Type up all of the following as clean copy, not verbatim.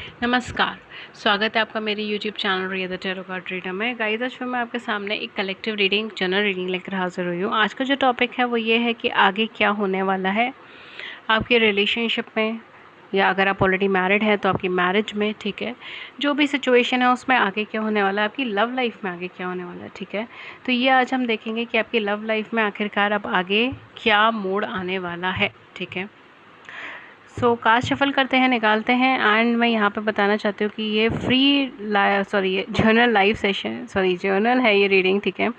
नमस्कार, स्वागत है आपका मेरे YouTube channel Riya the tarot card reader में। गाइस, आज फिर मैं आपके सामने एक कलेक्टिव रीडिंग, जनरल रीडिंग लेकर हाजिर हुई हूँ। आज का जो टॉपिक है वो ये है कि आगे क्या होने वाला है आपके रिलेशनशिप में, या अगर आप ऑलरेडी मैरिड हैं तो आपकी मैरिज में, ठीक है। जो भी सिचुएशन है उसमें आगे क्या होने वाला है, आपकी लव लाइफ में आगे क्या होने वाला है, ठीक है। तो ये आज हम देखेंगे कि आपकी लव लाइफ में आखिरकार अब आगे क्या मोड़ आने वाला है, ठीक है। सो कार्ड शफल करते हैं, निकालते हैं। एंड मैं यहाँ पे बताना चाहती हूँ कि ये ये जर्नल लाइव सेशन, जर्नल है ये रीडिंग, ठीक है।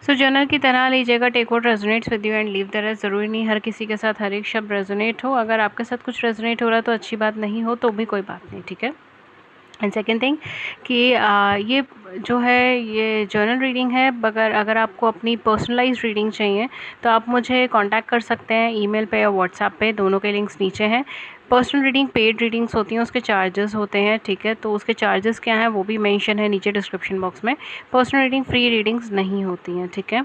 सो जर्नल की तरह लीजिएगा। Take what resonates with you and leave the rest. ज़रूरी नहीं हर किसी के साथ हर एक शब्द रेजोनेट हो। अगर आपके साथ कुछ रेजोनेट हो रहा है तो अच्छी बात, नहीं हो तो भी कोई बात नहीं, ठीक है। एंड सेकेंड थिंग कि ये जो है ये जर्नल रीडिंग है। अगर आपको अपनी पर्सनलाइज्ड रीडिंग चाहिए तो आप मुझे कांटेक्ट कर सकते हैं ईमेल पे या व्हाट्सएप पे, दोनों के लिंक्स नीचे हैं। पर्सनल रीडिंग पेड रीडिंग्स होती हैं, उसके चार्जेस होते हैं, ठीक है। तो उसके चार्जेस क्या हैं वो भी मेंशन है नीचे डिस्क्रिप्शन बॉक्स में। पर्सनल रीडिंग फ्री रीडिंग्स नहीं होती हैं, ठीक है।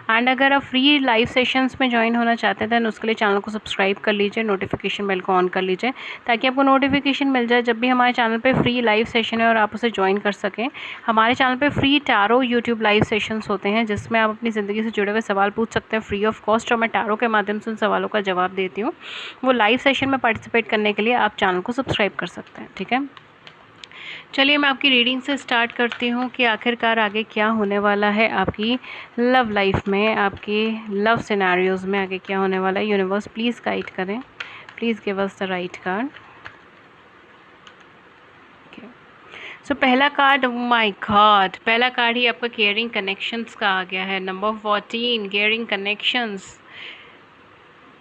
एंड अगर आप फ्री लाइव सेशंस में ज्वाइन होना चाहते हैं दैन उसके लिए चैनल को सब्सक्राइब कर लीजिए, नोटिफिकेशन बेल को ऑन कर लीजिए ताकि आपको नोटिफिकेशन मिल जाए जब भी हमारे चैनल पे फ्री लाइव सेशन है और आप उसे ज्वाइन कर सकें। हमारे चैनल पे free tarot YouTube live sessions होते हैं जिसमें आप अपनी ज़िंदगी से जुड़े हुए सवाल पूछ सकते हैं फ्री ऑफ कॉस्ट, और मैं टैरो के माध्यम से उन सवालों का जवाब देती हूँ। वो लाइव सेशन में पार्टिसिपेट करने के लिए आप चैनल को सब्सक्राइब कर सकते हैं, ठीक है। चलिए मैं आपकी रीडिंग से स्टार्ट करती हूँ कि आखिरकार आगे क्या होने वाला है आपकी लव लाइफ में, आपकी लव सिनेरियोज़ में आगे क्या होने वाला है। यूनिवर्स प्लीज़ गाइड करें, please give us the right card. So पहला कार्ड, माय गॉड, पहला कार्ड ही आपका केयरिंग कनेक्शंस का आ गया है। Number 14, caring connections.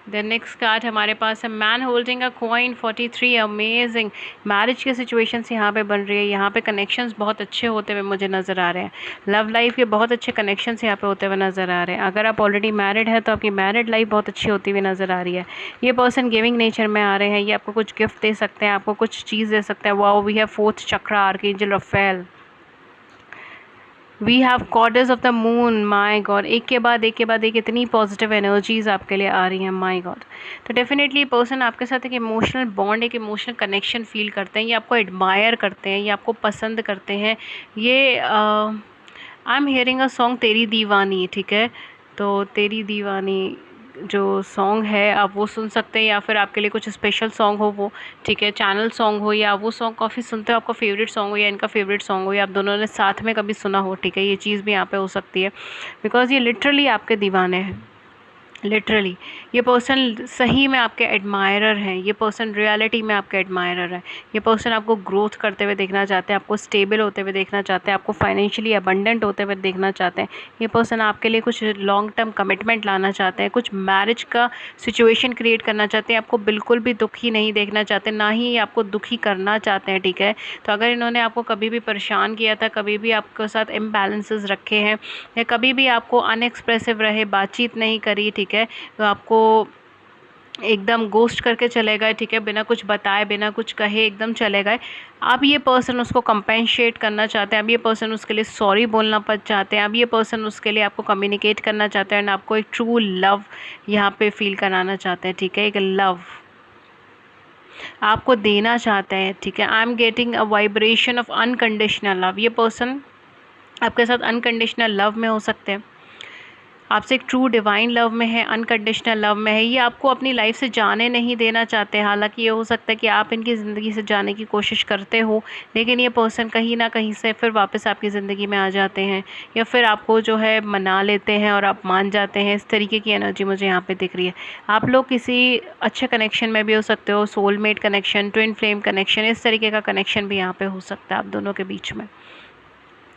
The next card हमारे पास है man holding a coin, 43, amazing. Marriage की सिचुएशंस यहाँ पे बन रही है, यहाँ पे कनेक्शंस बहुत अच्छे होते हुए मुझे नज़र आ रहे हैं। लव लाइफ के बहुत अच्छे कनेक्शंस यहाँ पे होते हुए नज़र आ रहे हैं। अगर आप ऑलरेडी मैरिड है तो आपकी मैरिड लाइफ बहुत अच्छी होती हुई नज़र आ रही है। ये पर्सन गिविंग नेचर में आ रहे हैं, ये आपको कुछ गिफ्ट दे सकते हैं, आपको कुछ चीज़ दे सकते हैं। Wow, we have fourth chakra, archangel Raphael, we have goddess of the moon. My god, एक के बाद एक के बाद एक इतनी पॉजिटिव एनर्जीज आपके लिए आ रही हैं, माई गॉड। तो डेफिनेटली पर्सन आपके साथ एक इमोशनल बॉन्ड, एक इमोशनल कनेक्शन फील करते हैं, ये आपको एडमायर करते हैं, ये आपको पसंद करते हैं। ये I am hearing a song तेरी दीवानी, ठीक है। तो तेरी दीवानी जो सॉन्ग है आप वो सुन सकते हैं, या फिर आपके लिए कुछ स्पेशल सॉन्ग हो वो, ठीक है, चैनल सॉन्ग हो, या वो सॉन्ग काफ़ी सुनते हो, आपका फेवरेट सॉन्ग हो, या इनका फेवरेट सॉन्ग हो, या आप दोनों ने साथ में कभी सुना हो, ठीक है। ये चीज़ भी यहाँ पे हो सकती है बिकॉज ये लिटरली आपके दीवाने हैं। लिटरली ये पर्सन सही में आपके एडमायरर हैं, ये पर्सन रियलिटी में आपके एडमायरर है। ये पर्सन आपको ग्रोथ करते हुए देखना चाहते हैं, आपको स्टेबल होते हुए देखना चाहते हैं, आपको फाइनेंशियली अबंडेंट होते हुए देखना चाहते हैं। ये पर्सन आपके लिए कुछ लॉन्ग टर्म कमिटमेंट लाना चाहते हैं, कुछ मैरिज का सिचुएशन क्रिएट करना चाहते हैं। आपको बिल्कुल भी दुखी नहीं देखना चाहते, ना ही आपको दुखी करना चाहते हैं, ठीक है। तो अगर इन्होंने आपको कभी भी परेशान किया था, कभी भी आपके साथ इम्बैलेंसेस रखे हैं, या कभी भी आपको अनएक्सप्रेसिव रहे, बातचीत नहीं करी, ठीक है, तो आपको एकदम गोस्ट करके चले गए, ठीक है, बिना कुछ बताए, बिना कुछ कहे एकदम चले गए। अब ये पर्सन उसको कंपेंसेट करना चाहते हैं, अब ये पर्सन उसके लिए सॉरी बोलना पड़ चाहते हैं, अब ये पर्सन उसके लिए आपको कम्युनिकेट करना चाहते हैं, एंड आपको एक ट्रू लव यहाँ पे फील कराना चाहते हैं, ठीक है। एक लव आपको देना चाहते हैं, ठीक है। I am getting a vibration of unconditional love. ये पर्सन आपके साथ अनकंडीशनल लव में हो सकते हैं, आपसे एक ट्रू डिवाइन लव में है, अनकंडीशनल लव में है। ये आपको अपनी लाइफ से जाने नहीं देना चाहते। हालांकि ये हो सकता है कि आप इनकी ज़िंदगी से जाने की कोशिश करते हो, लेकिन ये पर्सन कहीं ना कहीं से फिर वापस आपकी ज़िंदगी में आ जाते हैं, या फिर आपको जो है मना लेते हैं और आप मान जाते हैं। इस तरीके की एनर्जी मुझे यहाँ पे दिख रही है। आप लोग किसी अच्छे कनेक्शन में भी हो सकते हो, soulmate connection, twin flame connection, इस तरीके का कनेक्शन भी यहाँ पे हो सकता है आप दोनों के बीच में।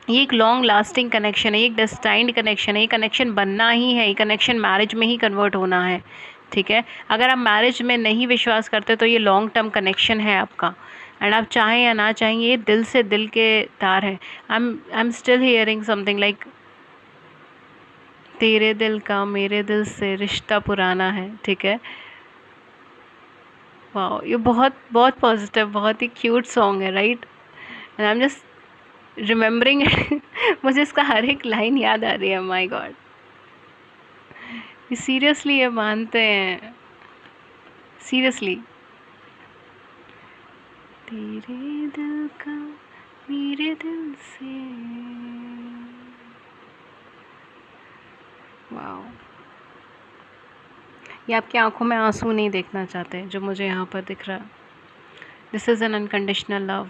ये एक लॉन्ग लास्टिंग कनेक्शन है, एक डेस्टाइन्ड कनेक्शन है, ये कनेक्शन बनना ही है, ये कनेक्शन मैरिज में ही कन्वर्ट होना है, ठीक है। अगर आप मैरिज में नहीं विश्वास करते तो ये लॉन्ग टर्म कनेक्शन है आपका, एंड आप चाहें या ना चाहें ये दिल से दिल के तार हैं। I am still hearing something like तेरे दिल का मेरे दिल से रिश्ता पुराना है, ठीक है। वाह, ये बहुत बहुत पॉजिटिव, बहुत ही क्यूट सॉन्ग है, right. And I am just remembering मुझे इसका हर एक लाइन याद आ रही है, माय गॉड। ये सीरियसली ये मानते हैं, सीरियसली। तेरे दिल का मेरे दिल से। वाओ, ये आपकी आंखों में आंसू नहीं देखना चाहते जो मुझे यहाँ पर दिख रहा है। This is an unconditional love.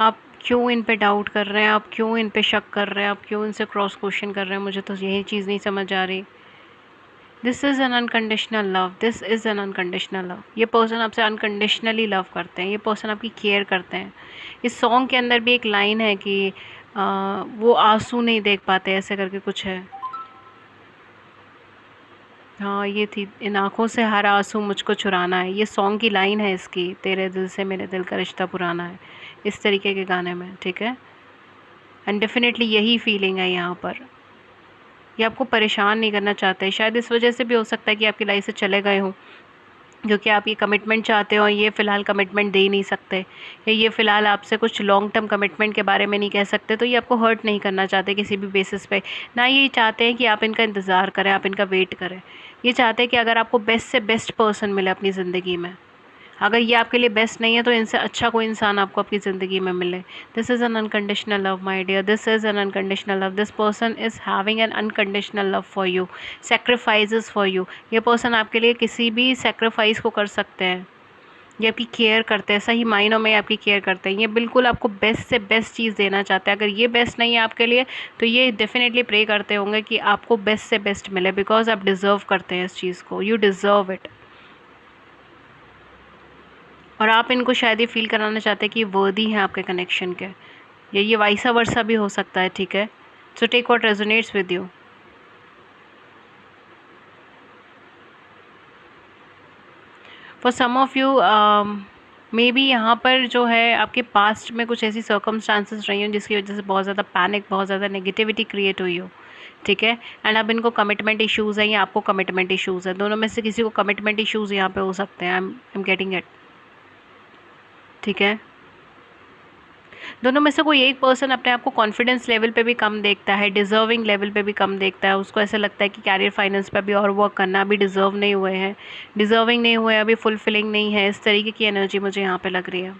आप क्यों इन पे डाउट कर रहे हैं, आप क्यों इन पे शक कर रहे हैं, आप क्यों इनसे क्रॉस क्वेश्चन कर रहे हैं, मुझे तो यही चीज़ नहीं समझ आ रही। This is an unconditional love, this is an unconditional love. ये पर्सन आपसे अनकंडीशनली लव करते हैं, ये पर्सन आपकी केयर करते हैं। इस सॉन्ग के अंदर भी एक लाइन है कि वो आंसू नहीं देख पाते, ऐसे करके कुछ है। हाँ, ये थी, इन आँखों से हर आँसू मुझको चुराना है, ये सॉन्ग की लाइन है इसकी, तेरे दिल से मेरे दिल का रिश्ता पुराना है, इस तरीके के गाने में, ठीक है। एंड डेफिनेटली यही फीलिंग है यहाँ पर। ये आपको परेशान नहीं करना चाहते, शायद इस वजह से भी हो सकता है कि आपकी लाइफ से चले गए हों, क्योंकि आप ये कमिटमेंट चाहते हो, ये फ़िलहाल कमिटमेंट दे ही नहीं सकते, या ये फ़िलहाल आपसे कुछ लॉन्ग टर्म कमिटमेंट के बारे में नहीं कह सकते, तो ये आपको हर्ट नहीं करना चाहते किसी भी बेसिस पे। ना ये चाहते हैं कि आप इनका इंतज़ार करें, आप इनका वेट करें। ये चाहते हैं कि अगर आपको बेस्ट से बेस्ट पर्सन मिले अपनी ज़िंदगी में, अगर ये आपके लिए बेस्ट नहीं है तो इनसे अच्छा कोई इंसान आपको आपकी ज़िंदगी में मिले। This is an unconditional love my dear, this is an unconditional love. This person is having an unconditional love for you, sacrifices for you. ये पर्सन आपके लिए किसी भी सैक्रिफाइस को कर सकते हैं। ये आपकी केयर करते हैं, सही मायनों में आपकी केयर करते हैं। ये बिल्कुल आपको बेस्ट से बेस्ट चीज़ देना चाहते हैं। अगर ये बेस्ट नहीं है आपके लिए तो ये डेफिनेटली प्रे करते होंगे कि आपको बेस्ट से बेस्ट मिले, बिकॉज आप डिज़र्व करते हैं इस चीज़ को, यू डिज़र्व इट। और आप इनको शायद ये फ़ील कराना चाहते हैं कि ये वर्दी हैं आपके कनेक्शन के, या ये वाइसा वर्सा भी हो सकता है, ठीक है। So take what resonates with you. For some of you may be यहाँ पर जो है आपके पास्ट में कुछ ऐसी सर्कमस्टांसेस रही हों जिसकी वजह से बहुत ज़्यादा पैनिक, बहुत ज़्यादा नेगेटिविटी क्रिएट हुई हो, ठीक है। एंड अब इनको कमिटमेंट इश्यूज़ हैं या आपको कमिटमेंट इश्यूज़ हैं, दोनों में से किसी को कमिटमेंट इश्यूज़ यहाँ पे हो सकते हैं। आई एम गेटिंग इट, ठीक है। दोनों में से कोई एक पर्सन अपने आप को कॉन्फिडेंस लेवल पे भी कम देखता है, डिज़र्विंग लेवल पे भी कम देखता है। उसको ऐसा लगता है कि कैरियर फाइनेंस पे अभी और वर्क करना, अभी डिज़र्व नहीं हुए हैं, डिज़र्विंग नहीं हुए, अभी फुलफिलिंग नहीं है। इस तरीके की एनर्जी मुझे यहाँ पे लग रही है।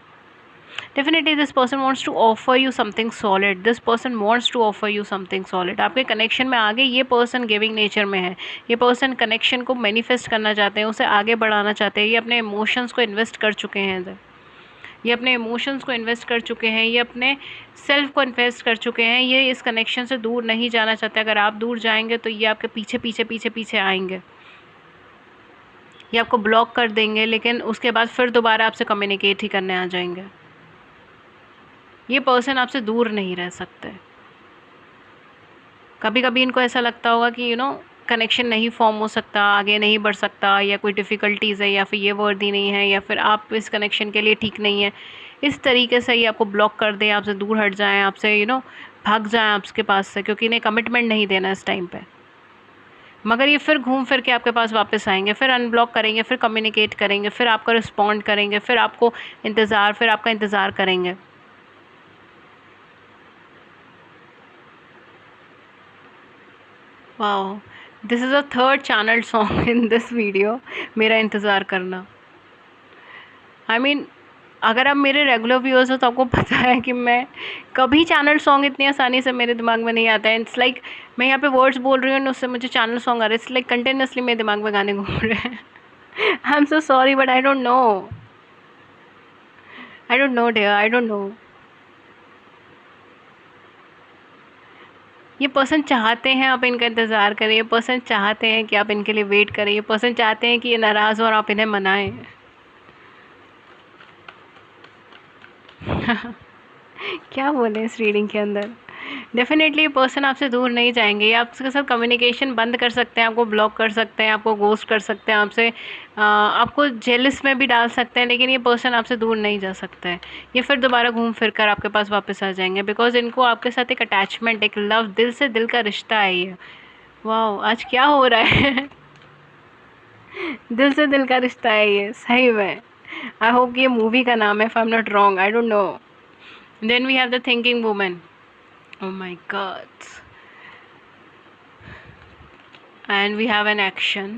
Definitely this person wants to offer you something solid, this person wants to offer you something solid. आपके कनेक्शन में आगे ये पर्सन गिविंग नेचर में है। ये पर्सन कनेक्शन को मैनिफेस्ट करना चाहते हैं, उसे आगे बढ़ाना चाहते हैं। ये अपने इमोशंस को इन्वेस्ट कर चुके हैं, ये अपने इमोशंस को इन्वेस्ट कर चुके हैं, ये अपने सेल्फ को इन्वेस्ट कर चुके हैं। ये इस कनेक्शन से दूर नहीं जाना चाहते। अगर आप दूर जाएंगे तो ये आपके पीछे पीछे पीछे पीछे आएंगे, ये आपको ब्लॉक कर देंगे, लेकिन उसके बाद फिर दोबारा आपसे कम्युनिकेट ही करने आ जाएंगे। ये पर्सन आपसे दूर नहीं रह सकते। कभी कभी इनको ऐसा लगता होगा कि कनेक्शन नहीं फॉर्म हो सकता, आगे नहीं बढ़ सकता, या कोई डिफ़िकल्टीज़ है, या फिर ये वर्दी नहीं है, या फिर आप इस कनेक्शन के लिए ठीक नहीं है। इस तरीके से ये आपको ब्लॉक कर दें, आपसे दूर हट जाएँ, आपसे भाग जाएँ आपके पास से, क्योंकि इन्हें कमिटमेंट नहीं देना इस टाइम पे। मगर ये फिर घूम फिर के आपके पास वापस आएँगे, फिर अनब्लॉक करेंगे, फिर कम्युनिकेट करेंगे, फिर आपका रिस्पॉन्ड करेंगे, फिर आपका इंतज़ार करेंगे। Wow! This is a third channelled song in this video, मेरा इंतज़ार करना। आई मीन अगर आप मेरे रेगुलर व्यूअर्स हो तो आपको पता है कि मैं कभी चैनल सॉन्ग इतनी आसानी से मेरे दिमाग में नहीं आता है। इट्स लाइक मैं यहाँ पे वर्ड्स बोल रही हूँ, उससे मुझे चैनल सॉन्ग आ रहा है। इट्स लाइक कंटिन्यूअसली मेरे दिमाग में गाने घूम रहे हैं। I am so sorry but I don't know dear, I don't know. ये पर्सन चाहते हैं आप इनका इंतज़ार करें, ये पर्सन चाहते हैं कि आप इनके लिए वेट करें, ये पर्सन चाहते हैं कि ये नाराज़ हो और आप इन्हें मनाएं। क्या बोले इस रीडिंग के अंदर। डेफिनेटली ये पर्सन आपसे दूर नहीं जाएंगे, ये आपके साथ कम्युनिकेशन बंद कर सकते हैं, आपको ब्लॉक कर सकते हैं, आपको गोस्ट कर सकते हैं, आपको जेलिस में भी डाल सकते हैं, लेकिन ये पर्सन आपसे दूर नहीं जा सकता है। ये फिर दोबारा घूम फिर कर आपके पास वापस आ जाएंगे, बिकॉज इनको आपके साथ एक अटैचमेंट, एक लव, दिल से दिल का रिश्ता है ये। वाह, आज क्या हो रहा है। दिल से दिल का रिश्ता है ये, सही में। आई होप ये मूवी का नाम है, if I am not wrong, I don't know. Then we have the thinking woman. Oh my god. And we have an action.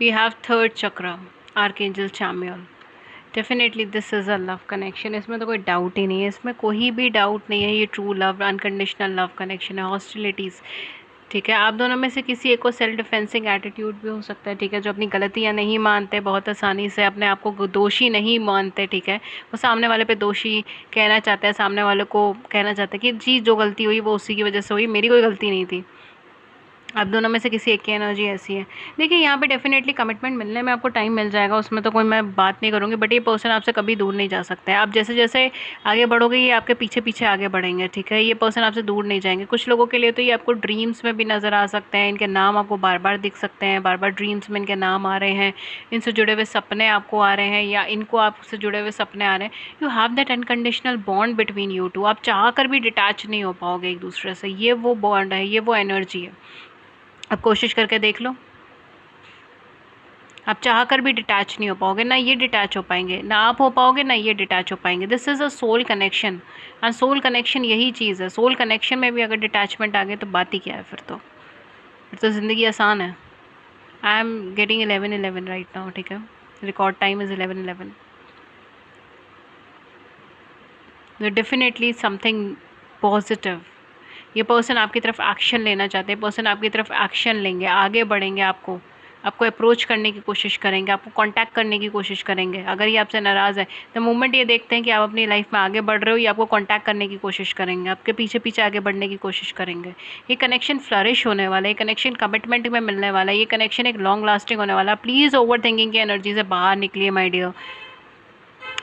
We have third chakra. Archangel Chamuel. Definitely this is a love connection, इसमें तो कोई doubt ही नहीं है, इसमें कोई भी doubt नहीं है। ये true love, unconditional love connection है। हॉस्टिलिटीज़, ठीक है, आप दोनों में से किसी एक को सेल्फ डिफेंसिंग एटीट्यूड भी हो सकता है, ठीक है, जो अपनी गलतियां नहीं मानते, बहुत आसानी से अपने आप को दोषी नहीं मानते, ठीक है, वो सामने वाले पे दोषी कहना चाहते हैं, सामने वाले को कहना चाहते हैं कि जी जो गलती हुई वो उसी की वजह से हुई, मेरी कोई गलती नहीं थी। आप दोनों में से किसी एक की एनर्जी ऐसी है। देखिए यहाँ पे डेफिनेटली कमिटमेंट मिलने में आपको टाइम मिल जाएगा, उसमें तो कोई मैं बात नहीं करूँगी, बट ये पर्सन आपसे कभी दूर नहीं जा सकता है। आप जैसे जैसे आगे बढ़ोगे ये आपके पीछे पीछे आगे बढ़ेंगे, ठीक है, ये पर्सन आपसे दूर नहीं जाएंगे। कुछ लोगों के लिए तो ये आपको ड्रीम्स में भी नज़र आ सकते हैं, इनके नाम आपको बार बार दिख सकते हैं, बार बार ड्रीम्स में इनके नाम आ रहे हैं, इनसे जुड़े हुए सपने आपको आ रहे हैं, या इनको आपसे जुड़े हुए सपने आ रहे हैं। You have that unconditional bond between you two. आप चाह कर भी डिटैच नहीं हो पाओगे एक दूसरे से, ये वो बॉन्ड है, ये वो एनर्जी है। अब कोशिश करके देख लो, आप चाह कर भी डिटैच नहीं हो पाओगे, ना ये डिटैच हो पाएंगे, ना आप हो पाओगे, ना ये डिटैच हो पाएंगे। This is a soul connection, and soul connection यही चीज़ है। सोल कनेक्शन में भी अगर डिटैचमेंट आ गए तो बात ही क्या है, फिर तो ज़िंदगी आसान है। I am getting 11:11 right now, ठीक है, record time is 11:11। Definitely something positive, ये पर्सन आपकी तरफ एक्शन लेना चाहते हैं, पर्सन आपकी तरफ एक्शन लेंगे, आगे बढ़ेंगे, आपको आपको अप्रोच करने की कोशिश करेंगे, आपको कांटेक्ट करने की कोशिश करेंगे। अगर ये आपसे नाराज़ है तो मोमेंट ये देखते हैं कि आप अपनी लाइफ में आगे बढ़ रहे हो, ये आपको कांटेक्ट करने की कोशिश करेंगे, आपके पीछे पीछे आगे बढ़ने की कोशिश करेंगे। ये कनेक्शन फ्लरिश होने वाला है, ये कनेक्शन कमिटमेंट में मिलने वाला है, ये कनेक्शन एक लॉन्ग लास्टिंग होने वाला है। प्लीज़ ओवर थिंकिंग की एनर्जी से बाहर निकलिए माय डियर।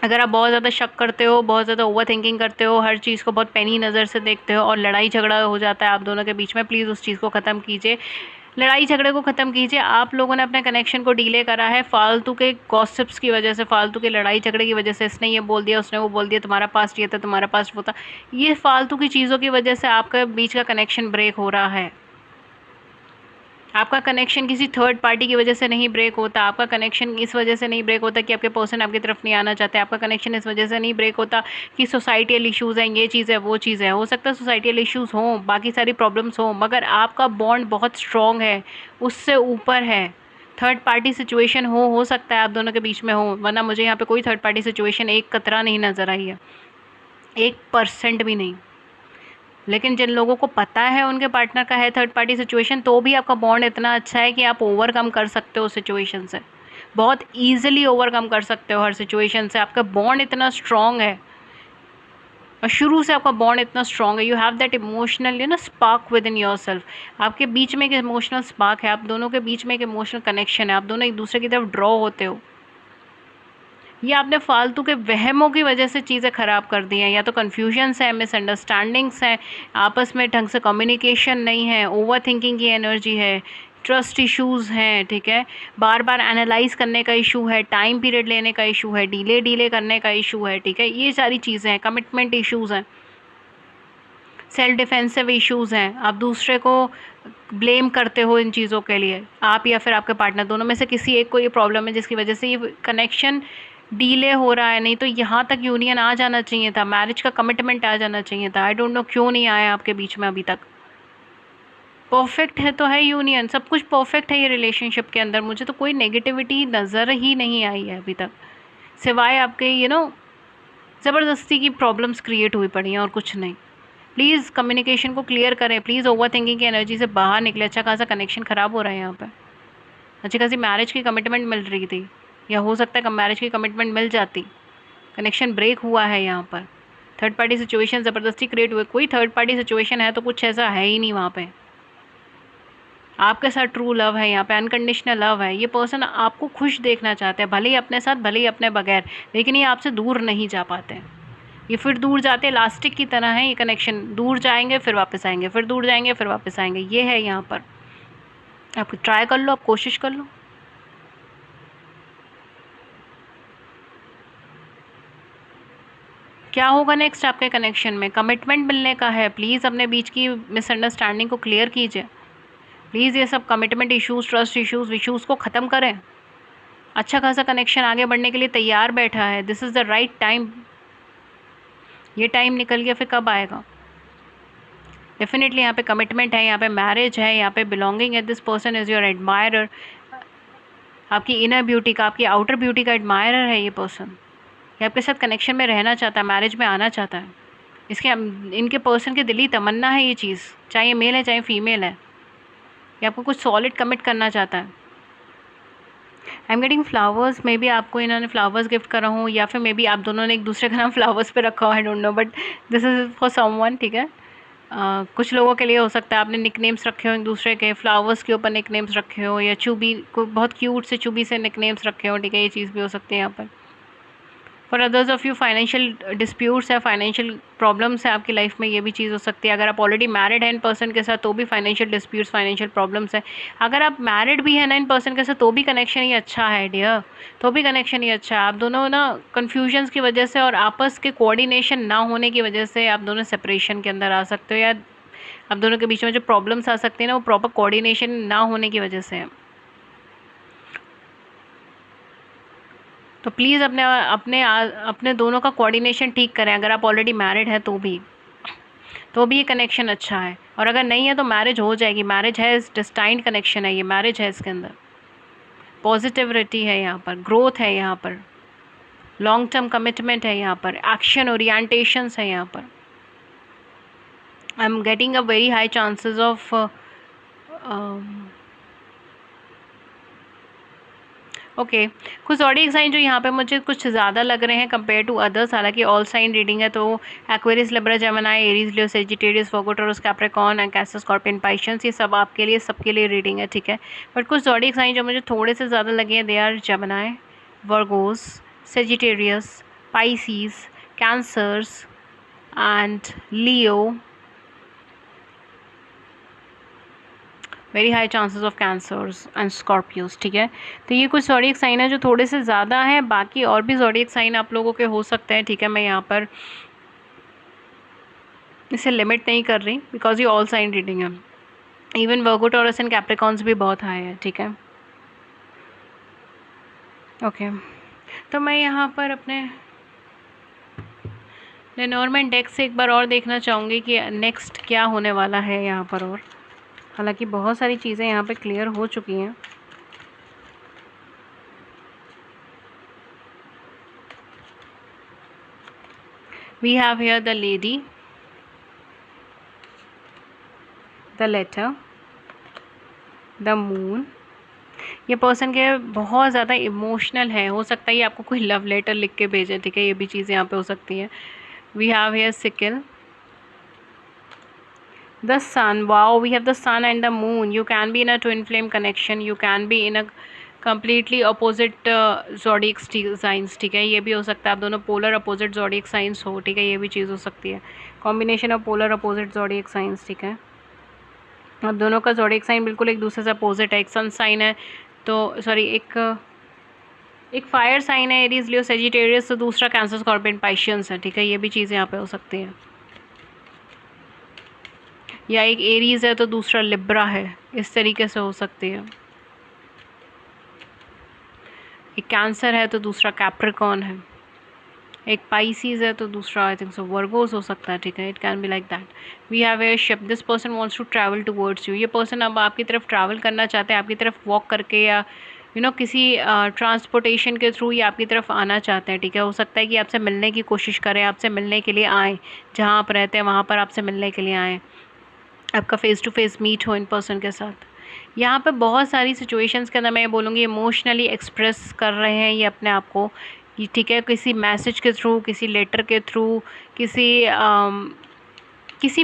अगर आप बहुत ज़्यादा शक करते हो, बहुत ज़्यादा ओवर थिंकिंग करते हो, हर चीज़ को बहुत पैनी नज़र से देखते हो और लड़ाई झगड़ा हो जाता है आप दोनों के बीच में, प्लीज़ उस चीज़ को ख़त्म कीजिए, लड़ाई झगड़े को ख़त्म कीजिए। आप लोगों ने अपने कनेक्शन को डिले करा है फालतू के गॉसिप्स की वजह से, फालतू के लड़ाई झगड़े की वजह से। इसने ये बोल दिया, उसने वो बोल दिया, तुम्हारा पास्ट ये था, तुम्हारा पास्ट वो था, ये फालतू की चीज़ों की वजह से आपका बीच का कनेक्शन ब्रेक हो रहा है। आपका कनेक्शन किसी थर्ड पार्टी की वजह से नहीं ब्रेक होता, आपका कनेक्शन इस वजह से नहीं ब्रेक होता कि आपके पर्सन आपकी तरफ नहीं आना चाहते, आपका कनेक्शन इस वजह से नहीं ब्रेक होता कि सोसाइटियल इश्यूज़ हैं, ये चीज़ है, वो चीज़ है। हो सकता है सोसाइटियल इश्यूज़ हों, बाकी सारी प्रॉब्लम्स हों, मगर आपका बॉन्ड बहुत स्ट्रॉन्ग है, उससे ऊपर है। थर्ड पार्टी सिचुएशन हो सकता है आप दोनों के बीच में हो, वरना मुझे यहाँ पे कोई थर्ड पार्टी सिचुएशन एक कतरा नहीं नज़र आई है, 1% भी नहीं। लेकिन जिन लोगों को पता है उनके पार्टनर का है थर्ड पार्टी सिचुएशन, तो भी आपका बॉन्ड इतना अच्छा है कि आप ओवरकम कर सकते हो सिचुएशन से, बहुत ईजिली ओवरकम कर सकते हो हर सिचुएशन से। आपका बॉन्ड इतना स्ट्रॉन्ग है और शुरू से आपका बॉन्ड इतना स्ट्रॉन्ग है। You have that emotional spark with in your self. आपके बीच में एक इमोशनल स्पार्क है, आप दोनों के बीच में एक इमोशनल कनेक्शन है, आप दोनों एक दूसरे की तरफ ड्रॉ होते हो। ये आपने फालतू के वहमों की वजह से चीज़ें ख़राब कर दी हैं, या तो कन्फ्यूजन्स हैं, मिसअंडरस्टैंडिंग्स हैं, आपस में ढंग से कम्युनिकेशन नहीं है, ओवर थिंकिंग की एनर्जी है, ट्रस्ट इश्यूज़ हैं, ठीक है, बार बार एनालाइज करने का इशू है, टाइम पीरियड लेने का इशू है, डिले करने का इशू है, ठीक है, ये सारी चीज़ें हैं, कमिटमेंट इश्यूज़ हैं, सेल्फ डिफेंसिव इश्यूज़ हैं, आप दूसरे को ब्लेम करते हो इन चीज़ों के लिए, आप या फिर आपके पार्टनर, दोनों में से किसी एक को ये प्रॉब्लम है जिसकी वजह से ये कनेक्शन डीले हो रहा है। नहीं तो यहाँ तक यूनियन आ जाना चाहिए था, मैरिज का कमिटमेंट आ जाना चाहिए था। आई डोंट नो क्यों नहीं आया आपके बीच में अभी तक। परफेक्ट है तो है यूनियन, सब कुछ परफेक्ट है ये रिलेशनशिप के अंदर, मुझे तो कोई नेगेटिविटी नज़र ही नहीं आई है अभी तक, सिवाय आपके ज़बरदस्ती की प्रॉब्लम्स क्रिएट हुई पड़ी हैं और कुछ नहीं। प्लीज़ कम्युनिकेशन को क्लियर करें, प्लीज़ ओवर थिंकिंग की एनर्जी से बाहर निकले। अच्छा खासा कनेक्शन ख़राब हो रहा है यहाँ पर, अच्छी खासी मैरिज की कमिटमेंट मिल रही थी, या हो सकता है मैरिज की कमिटमेंट मिल जाती, कनेक्शन ब्रेक हुआ है यहाँ पर। थर्ड पार्टी सिचुएशन ज़बरदस्ती क्रिएट हुए, कोई थर्ड पार्टी सिचुएशन है तो कुछ ऐसा है ही नहीं वहाँ पे। आपके साथ ट्रू लव है, यहाँ पे अनकंडीशनल लव है। ये पर्सन आपको खुश देखना चाहते हैं, भले ही अपने साथ, भले ही अपने बगैर, लेकिन ये आपसे दूर नहीं जा पाते हैं। ये फिर दूर जाते इलास्टिक की तरह है, ये कनेक्शन दूर जाएंगे फिर वापस आएंगे, फिर दूर जाएंगे फिर वापस आएंगे, ये है यहाँ पर। आप ट्राई कर लो, आप कोशिश कर लो। क्या होगा नेक्स्ट आपके कनेक्शन में? कमिटमेंट मिलने का है, प्लीज़ अपने बीच की मिसअंडरस्टैंडिंग को क्लियर कीजिए, प्लीज़ ये सब कमिटमेंट इश्यूज़, ट्रस्ट इश्यूज़ को ख़त्म करें। अच्छा खासा कनेक्शन आगे बढ़ने के लिए तैयार बैठा है, this is the right time. ये टाइम निकल गया फिर कब आएगा? डेफिनेटली यहाँ पे कमिटमेंट है, यहाँ पे मैरिज है, यहाँ पे बिलोंगिंग है, this person is your admirer. आपकी इनर ब्यूटी का, आपकी आउटर ब्यूटी का एडमायरर है ये पर्सन। ये आपके साथ कनेक्शन में रहना चाहता है, मैरिज में आना चाहता है। इसके इनके पर्सन की दिली तमन्ना है ये चीज़, चाहे ये मेल है चाहे फीमेल है। ये आपको कुछ सॉलिड कमिट करना चाहता है। I am getting flowers, may be आपको इन्होंने फ्लावर्स गिफ्ट करा हो, या फिर मे बी आप दोनों ने एक दूसरे का नाम फ्लावर्स पे रखा हो, आई don't no, but this is for someone, ठीक है। कुछ लोगों के लिए हो सकता है आपने निकनेम्स रखे हो एक दूसरे के, फ्लावर्स के ऊपर निकनेम्स रखे हो, या चुबी को बहुत क्यूट से चुबी से निकनेम्स रखे हो, ठीक है। ये चीज़ भी हो सकती है यहाँ पर। For others of you financial disputes है, फाइनेंशियल प्रॉब्लम्स है आपकी लाइफ में, ये भी चीज़ हो सकती है। अगर आप ऑलरेडी मैरिड हैं इन पर्सन के साथ तो भी फाइनेंशियल डिस्प्यूट्स, फाइनेंशियल प्रॉब्लम्स है। अगर आप मैरिड भी है ना इन पर्सन के साथ तो भी कनेक्शन ही अच्छा है डियर, तो भी कनेक्शन ही अच्छा है। आप दोनों ना कन्फ्यूजन्स की वजह से और आपस के कोऑर्डिनेशन ना होने की वजह से आप दोनों सेपरेशन के अंदर आ सकते हो, या आप दोनों के बीच में जो प्रॉब्लम्स आ सकती है ना वो प्रॉपर कोऑर्डिनेशन ना होने की वजह से है। तो प्लीज़ अपने अपने अपने दोनों का कोऑर्डिनेशन ठीक करें। अगर आप ऑलरेडी मैरिड हैं तो भी ये कनेक्शन अच्छा है, और अगर नहीं है तो मैरिज हो जाएगी। मैरिज है, डिस्टाइंड कनेक्शन है ये, मैरिज है, इसके अंदर पॉजिटिविटी है, यहाँ पर ग्रोथ है, यहाँ पर लॉन्ग टर्म कमिटमेंट है, यहाँ पर एक्शन ओरिएंटेशंस है यहाँ पर। I am getting a very high chances of okay कुछ ज़ोडिएक साइन जो यहाँ पे मुझे कुछ ज़्यादा लग रहे हैं कंपेयर टू अदर्स, हालांकि ऑल साइन रीडिंग है तो एक्वेरियस, लिब्रा, जेमिनी, एरीज, लियो, सेजिटेरियस, वर्गो, टॉरस, कैप्रिकॉर्न, कैंसर, स्कॉर्पियन, पाइशंस, ये सब आपके लिए, सबके लिए रीडिंग है, ठीक है। बट कुछ ज़ोडिएक साइन जो मुझे थोड़े से ज़्यादा लगे हैं, they are Gemini, Virgos, Sagittarius, Pisces, Cancers and Leo. Very high chances of Cancers and Scorpios, ठीक है। तो ये कुछ ज़ोडिएक साइन है जो थोड़े से ज़्यादा हैं, बाकी और भी ज़ोडिएक साइन आप लोगों के हो सकते हैं, ठीक है। मैं यहाँ पर इसे लिमिट नहीं कर रही बिकॉज ये ऑल साइन रीडिंग है। Even Virgo, taurus and Capricorns भी बहुत हाई है, ठीक है। ओके तो मैं यहाँ पर अपने लेनॉर्मैन डेक से एक बार और देखना चाहूँगी कि नेक्स्ट क्या होने वाला है यहाँ पर। और हालांकि बहुत सारी चीज़ें यहाँ पे क्लियर हो चुकी हैं। We have here the lady, the letter, the moon. ये पर्सन के बहुत ज़्यादा इमोशनल है, हो सकता है ये आपको कोई लव लेटर लिख के भेजे, ठीक है। ये भी चीज़ें यहाँ पे हो सकती हैं। We have here sickle, the sun. Wow, we have the sun and the moon. You can be in a twin flame connection, you can be in a completely opposite zodiac signs, ठीक है। ये भी हो सकता है आप दोनों polar opposite zodiac signs हो, ठीक है। ये भी चीज़ हो सकती है, combination of polar opposite zodiac signs, ठीक है। आप दोनों का zodiac sign बिल्कुल एक दूसरे से अपोजिट है। एक सन साइन है तो सॉरी एक फायर साइन है, एरीज, लियो, सेजिटेरियस, तो दूसरा कैंसर, स्कॉर्पियन, पाइशियंस है, ठीक है। ये भी चीज़ें यहाँ पे हो सकती हैं। या एक एरीज है तो दूसरा लिब्रा है, इस तरीके से हो सकती है। एक कैंसर है तो दूसरा कैप्रिकॉर्न है, एक पाइसीज है तो दूसरा आई थिंक सो वर्गोस हो सकता है, ठीक है। It can be like that. We have a ship, this person wants to travel towards you. ये पर्सन अब आपकी तरफ ट्रैवल करना चाहते हैं, आपकी तरफ वॉक करके या किसी ट्रांसपोर्टेशन के थ्रू ये आपकी तरफ आना चाहते हैं, ठीक है। हो सकता है कि आपसे मिलने की कोशिश करें, आपसे मिलने के लिए आएँ, जहाँ आप रहते हैं वहाँ पर आपसे मिलने के लिए आएँ, आपका फ़ेस टू फेस मीट हो इन पर्सन के साथ। यहाँ पे बहुत सारी सिचुएशंस के अंदर मैं ये बोलूँगी इमोशनली एक्सप्रेस कर रहे हैं ये अपने आप को, ठीक है। किसी मैसेज के थ्रू, किसी लेटर के थ्रू, किसी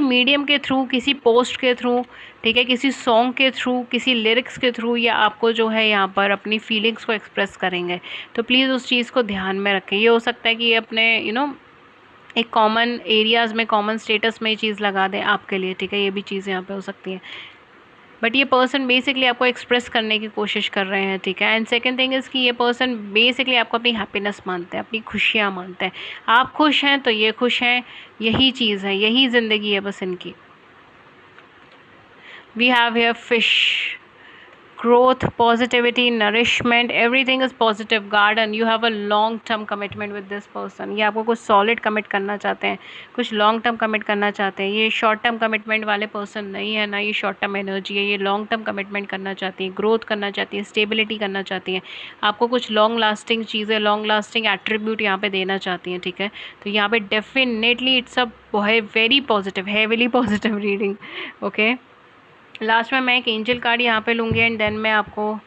मीडियम के थ्रू, किसी पोस्ट के थ्रू, ठीक है, किसी सॉन्ग के थ्रू, किसी लिरिक्स के थ्रू, या आपको जो है यहाँ पर अपनी फीलिंग्स को एक्सप्रेस करेंगे। तो प्लीज़ उस चीज़ को ध्यान में रखें। ये हो सकता है कि ये अपने एक कॉमन एरियाज़ में, कॉमन स्टेटस में ये चीज़ लगा दें आपके लिए, ठीक है। ये भी चीज़ यहाँ पे हो सकती है। बट ये पर्सन बेसिकली आपको एक्सप्रेस करने की कोशिश कर रहे हैं, ठीक है। एंड सेकंड थिंग इज़ कि ये पर्सन बेसिकली आपको अपनी हैप्पीनेस मानते हैं, अपनी खुशियाँ मानते हैं। आप खुश हैं तो ये खुश हैं, यही चीज़ है, यही ज़िंदगी है बस इनकी। We have here fish, growth, positivity, nourishment, everything is positive. Garden, you have a long term commitment with this person. ये आपको कुछ solid commit करना चाहते हैं, कुछ long term commit करना चाहते हैं. ये short term commitment वाले person नहीं है ना, ये short term energy है. ये long term commitment करना चाहती है, growth करना चाहती है, stability करना चाहती है, आपको कुछ long lasting चीज़ें, long lasting attribute यहाँ पे देना चाहती हैं. ठीक है, तो यहाँ पे definitely it's a very positive, heavily positive reading. Okay, last में मैं एक एंजल कार्ड यहाँ पे लूँगी एंड देन मैं आपको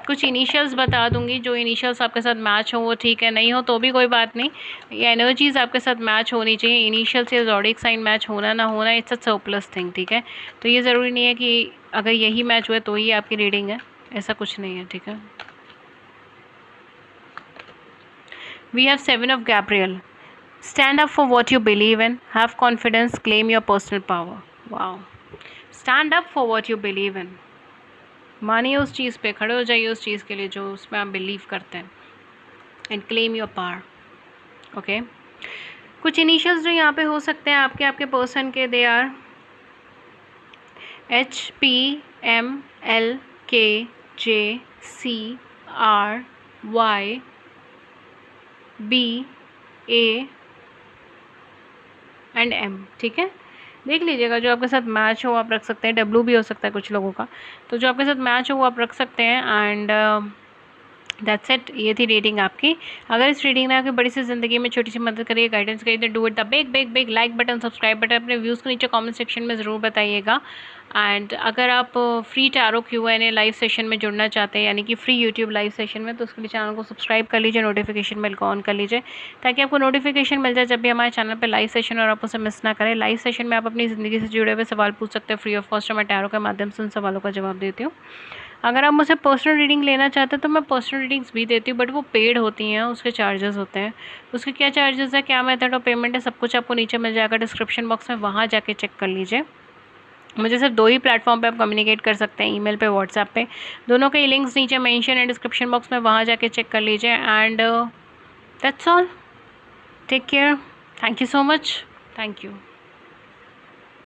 कुछ इनिशियल्स बता दूँगी. जो इनिशियल्स आपके साथ मैच हो वो ठीक है, नहीं हो तो भी कोई बात नहीं. ये एनर्जीज़ आपके साथ मैच होनी चाहिए. इनिशियल से ज़ोडिएक साइन मैच होना ना होना, इट्स अ सरप्लस थिंग. ठीक है, तो ये ज़रूरी नहीं है कि अगर यही मैच हुआ तो ही आपकी रीडिंग है, ऐसा कुछ नहीं है. ठीक है, we have 7 of Gabriel. Stand up for what you believe in, have confidence, claim your personal power. Wow, stand up for what you believe in. मानिए उस चीज़ पे, खड़े हो जाइए उस चीज़ के लिए जो उसमें आप बिलीव करते हैं. And claim your power. Okay, कुछ इनिशियल्स जो यहाँ पे हो सकते हैं आपके पर्सन के, they are HPMLKJCRYBA and M. ठीक है, देख लीजिएगा जो आपके साथ मैच हो आप रख सकते हैं. W भी हो सकता है कुछ लोगों का, तो जो आपके साथ मैच हो वो आप रख सकते हैं. And that's it. ये थी रीडिंग आपकी. अगर इस रीडिंग ने आपकी बड़ी सी ज़िंदगी में छोटी सी मदद करी, गाइडेंस करी, तो do it the big big big like button, subscribe button. अपने व्यूज़ को नीचे कमेंट सेक्शन में ज़रूर बताइएगा. एंड अगर आप free tarot Q&A live session में जुड़ना चाहते हैं, यानी कि फ्री यूट्यूब लाइव सेशन में, तो उसके लिए चैनल को सब्सक्राइब कर लीजिए, नोटिफिकेशन बेल को ऑन कर लीजिए, ताकि आपको नोटिफिकेशन मिल जाए जब भी हमारे चैनल पर लाइव सेशन और आप उसे मिस ना करें. लाइव सेशन में आप अपनी ज़िंदगी से जुड़े हुए सवाल पूछ सकते हैं फ्री ऑफ कॉस्ट. मैं टैरो के माध्यम से उन सवालों का जवाब देती हूँ. अगर आप मुझसे पर्सनल रीडिंग लेना चाहते हैं तो मैं पर्सनल रीडिंग्स भी देती हूँ, बट वो पेड होती हैं, उसके चार्जेस होते हैं. उसके क्या चार्जेस है, क्या मेथड ऑफ पेमेंट है, सब कुछ आपको नीचे मिल जाएगा डिस्क्रिप्शन बॉक्स में, वहाँ जाके चेक कर लीजिए. मुझे सिर्फ 2 ही प्लेटफॉर्म पे आप कम्युनिकेट कर सकते हैं, ईमेल पे, व्हाट्सएप पे. दोनों के लिंक्स नीचे मेंशन है डिस्क्रिप्शन बॉक्स में, वहाँ जाके चेक कर लीजिए. And that's all. Take care. Thank you so much. Thank you.